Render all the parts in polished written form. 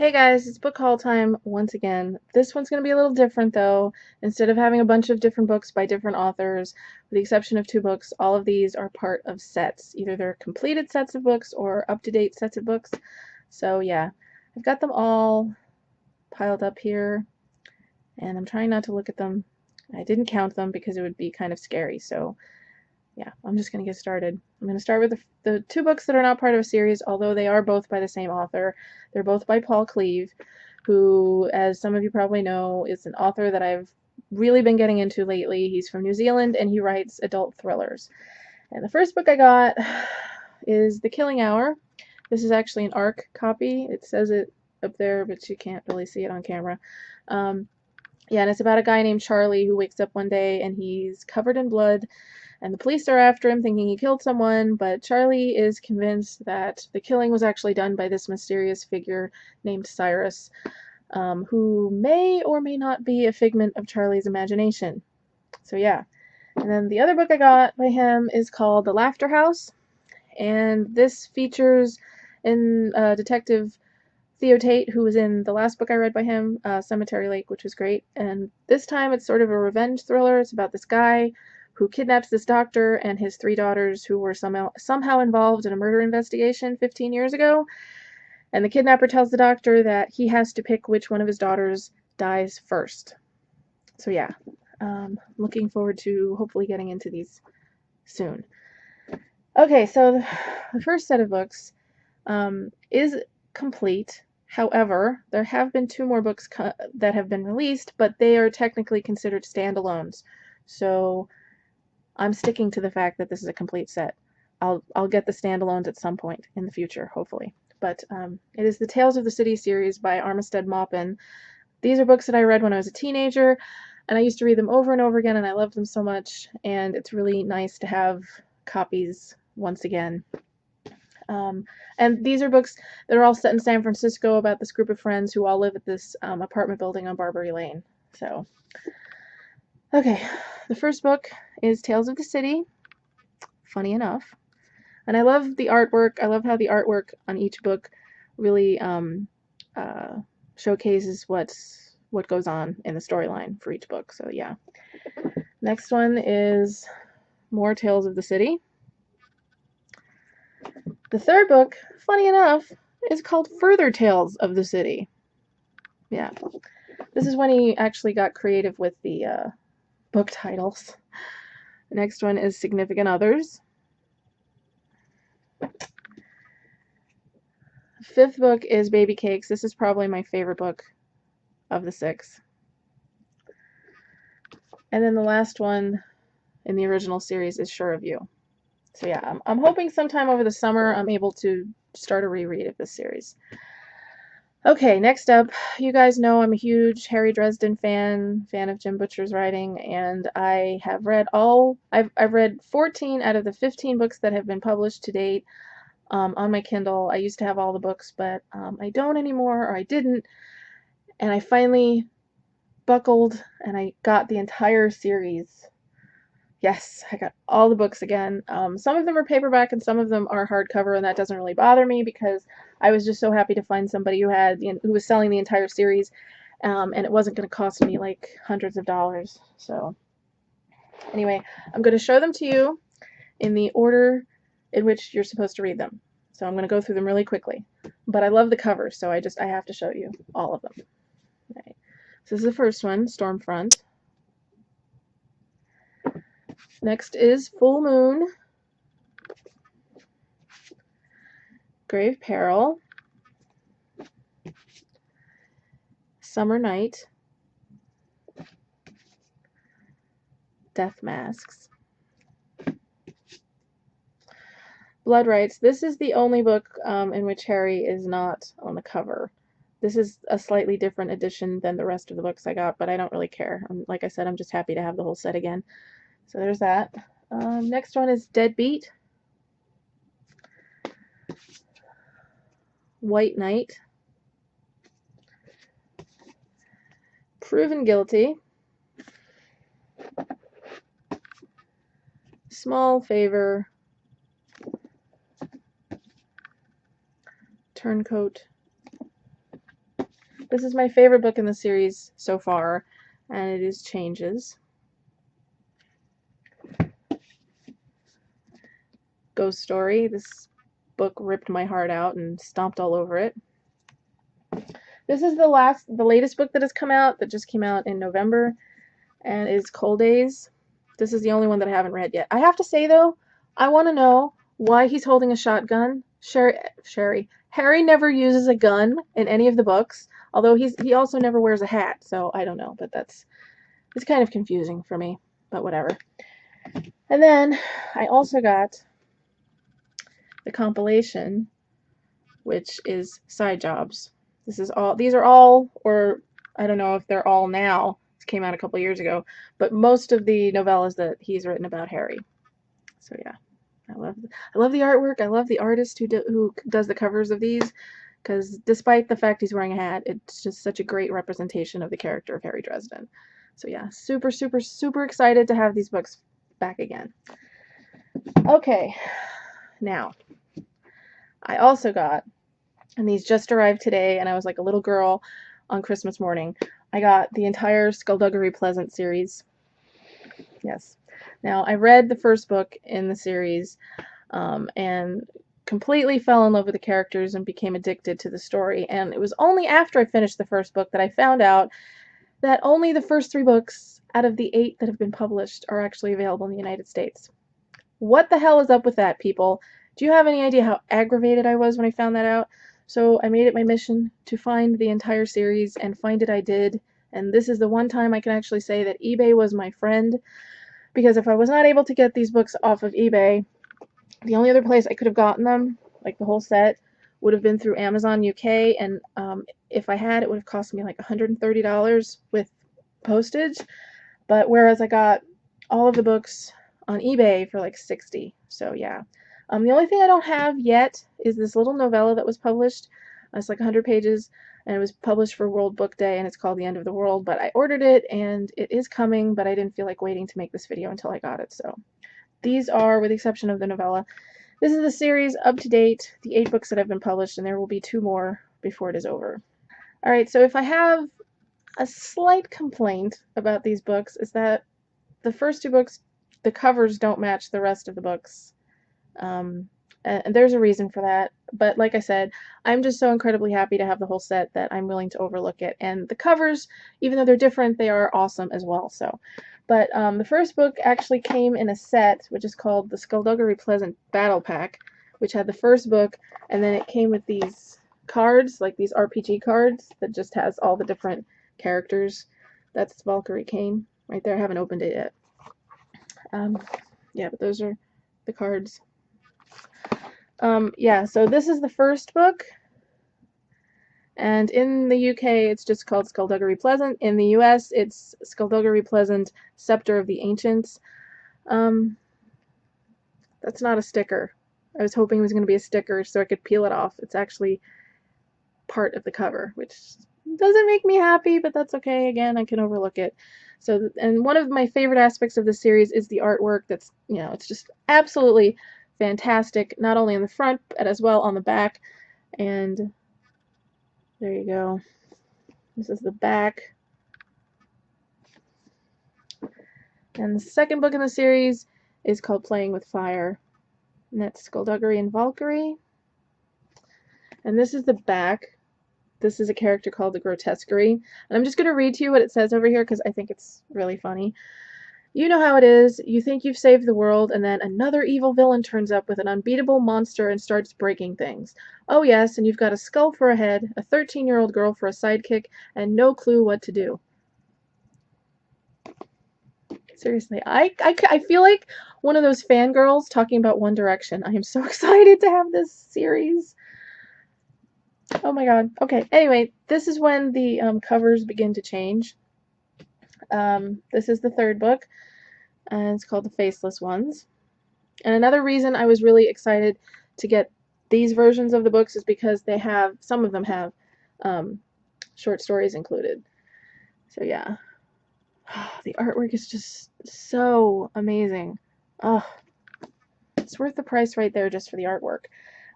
Hey guys, it's book haul time once again. This one's going to be a little different though. Instead of having a bunch of different books by different authors, with the exception of two books, all of these are part of sets. Either they're completed sets of books or up-to-date sets of books. So yeah, I've got them all piled up here, and I'm trying not to look at them. I didn't count them because it would be kind of scary, so yeah, I'm just going to get started. I'm going to start with the two books that are not part of a series, although they are both by the same author. They're both by Paul Cleave, who, as some of you probably know, is an author that I've really been getting into lately. He's from New Zealand and he writes adult thrillers. And the first book I got is The Killing Hour. This is actually an ARC copy. It says it up there, but you can't really see it on camera. Yeah, and it's about a guy named Charlie who wakes up one day and he's covered in blood, and the police are after him thinking he killed someone, but Charlie is convinced that the killing was actually done by this mysterious figure named Cyrus, who may or may not be a figment of Charlie's imagination. So yeah. And then the other book I got by him is called The Laughter House, and this features in Detective Theo Tate, who was in the last book I read by him, Cemetery Lake, which was great. And this time it's sort of a revenge thriller. It's about this guy who kidnaps this doctor and his three daughters who were somehow involved in a murder investigation 15 years ago. And the kidnapper tells the doctor that he has to pick which one of his daughters dies first. So yeah, looking forward to hopefully getting into these soon. Okay, so the first set of books is complete. However, there have been two more books that have been released, but they are technically considered standalones. So I'm sticking to the fact that this is a complete set. I'll get the standalones at some point in the future, hopefully. But it is the Tales of the City series by Armistead Maupin. These are books that I read when I was a teenager, and I used to read them over and over again, and I loved them so much, and it's really nice to have copies once again. And these are books that are all set in San Francisco about this group of friends who all live at this apartment building on Barbary Lane. So, okay, the first book is Tales of the City, funny enough. And I love the artwork. I love how the artwork on each book really showcases what goes on in the storyline for each book. So yeah. Next one is more Tales of the City. The third book, funny enough, is called Further Tales of the City. Yeah. This is when he actually got creative with the book titles. The next one is Significant Others. Fifth book is Baby Cakes. This is probably my favorite book of the six. And then the last one in the original series is Sure of You. So yeah, I'm hoping sometime over the summer I'm able to start a reread of this series. Okay, next up, you guys know I'm a huge Harry Dresden fan of Jim Butcher's writing, and I have read I've read 14 out of the 15 books that have been published to date on my Kindle. I used to have all the books, but I don't anymore, or I didn't, and I finally buckled and I got the entire series. Yes, I got all the books again. Some of them are paperback and some of them are hardcover, and that doesn't really bother me because I was just so happy to find somebody who was selling the entire series, and it wasn't going to cost me like hundreds of dollars. So anyway, I'm going to show them to you in the order in which you're supposed to read them. So I'm going to go through them really quickly. But I love the covers, so I have to show you all of them. Okay. So this is the first one, Stormfront. Next is Full Moon, Grave Peril, Summer Night, Death Masks, Blood Rights. This is the only book in which Harry is not on the cover. This is a slightly different edition than the rest of the books I got, but I don't really care. Like I said, I'm just happy to have the whole set again. So there's that. Next one is Deadbeat, White Knight, Proven Guilty, Small Favor, Turncoat, This is my favorite book in the series so far, and it is Changes. Ghost Story. This book ripped my heart out and stomped all over it. This is the latest book that has come out, that just came out in November, and is Cold Days. This is the only one that I haven't read yet. I have to say, though, I want to know why he's holding a shotgun. Harry never uses a gun in any of the books, although he also never wears a hat, so I don't know, but it's kind of confusing for me, but whatever. And then I also got the compilation, which is Side Jobs. These are all, or I don't know if they're all now. It came out a couple years ago, but most of the novellas that he's written about Harry. So yeah, I love the artwork. I love the artist who does the covers of these, because despite the fact he's wearing a hat, it's just such a great representation of the character of Harry Dresden. So yeah, super, super, super excited to have these books back again. Okay, now, I also got, and these just arrived today, and I was like a little girl on Christmas morning, I got the entire Skullduggery Pleasant series. Yes. Now, I read the first book in the series, and completely fell in love with the characters and became addicted to the story, and it was only after I finished the first book that I found out that only the first 3 books out of the 8 that have been published are actually available in the United States. What the hell is up with that, people? Do you have any idea how aggravated I was when I found that out? So I made it my mission to find the entire series, and find it I did. And this is the one time I can actually say that eBay was my friend, because if I was not able to get these books off of eBay, the only other place I could have gotten them, like the whole set, would have been through Amazon UK, and if I had, it would have cost me like $130 with postage. But whereas I got all of the books on eBay for like $60. So yeah. The only thing I don't have yet is this little novella that was published. It's like 100 pages, and it was published for World Book Day, and it's called The End of the World. But I ordered it, and it is coming, but I didn't feel like waiting to make this video until I got it. So these are, with the exception of the novella, this is the series up to date, the 8 books that have been published, and there will be 2 more before it is over. Alright, so if I have a slight complaint about these books, is that the first 2 books, the covers don't match the rest of the books. And there's a reason for that, but like I said, I'm just so incredibly happy to have the whole set that I'm willing to overlook it. And the covers, even though they're different, they are awesome as well. So, but the first book actually came in a set, which is called the Skullduggery Pleasant Battle Pack, which had the first book, and then it came with these cards, like these RPG cards, that just has all the different characters. That's Valkyrie Kane right there. I haven't opened it yet. Yeah, but those are the cards. Yeah, so this is the first book, and in the UK it's just called Skullduggery Pleasant. In the US it's Skullduggery Pleasant Scepter of the Ancients. That's not a sticker. I was hoping it was going to be a sticker so I could peel it off. It's actually part of the cover, which doesn't make me happy, but that's okay. Again, I can overlook it. So, and one of my favorite aspects of this series is the artwork. That's, it's just absolutely fantastic, not only in the front, but as well on the back. And there you go. This is the back. And the second book in the series is called Playing with Fire. And that's Skullduggery and Valkyrie. And this is the back. This is a character called the Grotesquerie. And I'm just going to read to you what it says over here because I think it's really funny. You know how it is. You think you've saved the world, and then another evil villain turns up with an unbeatable monster and starts breaking things. Oh yes, and you've got a skull for a head, a 13-year-old girl for a sidekick, and no clue what to do. Seriously, I feel like one of those fangirls talking about One Direction. I am so excited to have this series. Oh my god. Okay, anyway, this is when the covers begin to change. This is the third book, and it's called The Faceless Ones. And another reason I was really excited to get these versions of the books is because they have, some of them have short stories included. So yeah. The artwork is just so amazing. It's worth the price right there just for the artwork.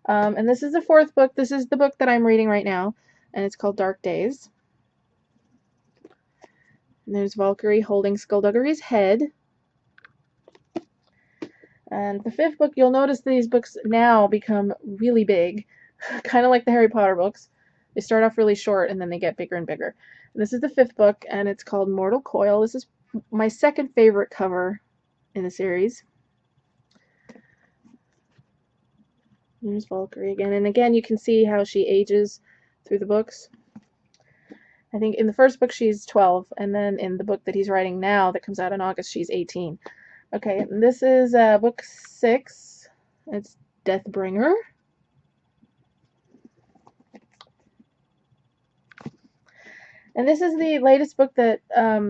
And this is the fourth book. This is the book that I'm reading right now, and it's called Dark Days. And there's Valkyrie holding Skullduggery's head. And the 5th book, you'll notice these books now become really big, kind of like the Harry Potter books. They start off really short and then they get bigger and bigger. And this is the 5th book, and it's called Mortal Coil. This is my second favorite cover in the series. There's Valkyrie again, and again you can see how she ages through the books. I think in the first book she's 12, and then in the book that he's writing now that comes out in August she's 18. Okay, and this is book 6. It's Deathbringer. And this is the latest book that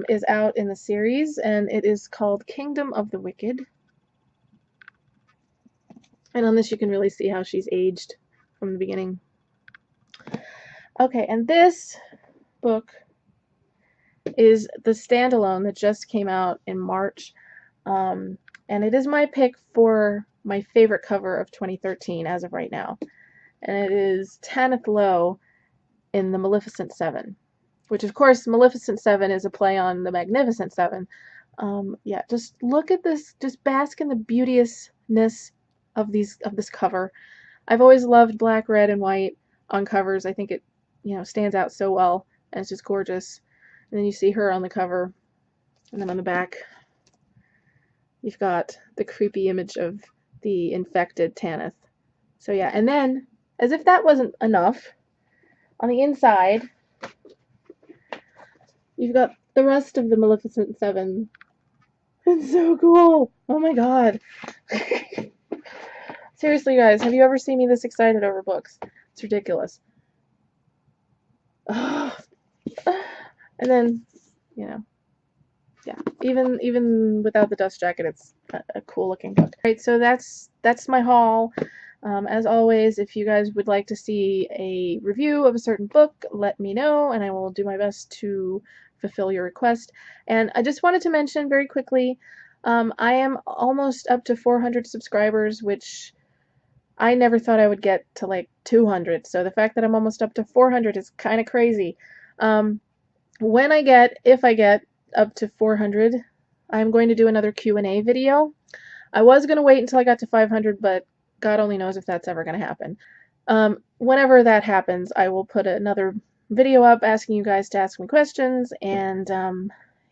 is out in the series, and it is called Kingdom of the Wicked. And on this you can really see how she's aged from the beginning. Okay, and this book is the standalone that just came out in March. And it is my pick for my favorite cover of 2013 as of right now. And it is Tanith Low in the Maleficent Seven, which of course Maleficent Seven is a play on the Magnificent Seven. Yeah, just look at this, just bask in the beauteousness of this cover. I've always loved black, red, and white on covers. I think it, stands out so well, and it's just gorgeous. And then you see her on the cover, and then on the back you've got the creepy image of the infected Tanith. So yeah, and then, as if that wasn't enough, on the inside, you've got the rest of the Maleficent Seven. It's so cool! Oh my god. Seriously, guys, have you ever seen me this excited over books? It's ridiculous. And then, yeah, even without the dust jacket, it's a cool looking book. Alright, so that's my haul. As always, if you guys would like to see a review of a certain book, let me know, and I will do my best to fulfill your request. And I just wanted to mention very quickly, I am almost up to 400 subscribers, which I never thought I would get to like 200. So the fact that I'm almost up to 400 is kind of crazy. If I get up to 400, I'm going to do another Q&A video. I was going to wait until I got to 500, but God only knows if that's ever going to happen. Whenever that happens, I will put another video up asking you guys to ask me questions, and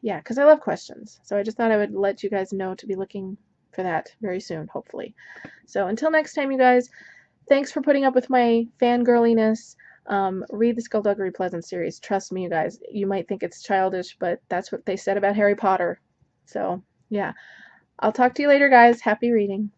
yeah, because I love questions. So I just thought I would let you guys know to be looking for that very soon, hopefully. So until next time, you guys, thanks for putting up with my fangirliness. Read the Skullduggery Pleasant series. Trust me, you guys. You might think it's childish, but that's what they said about Harry Potter. So, yeah. I'll talk to you later, guys. Happy reading.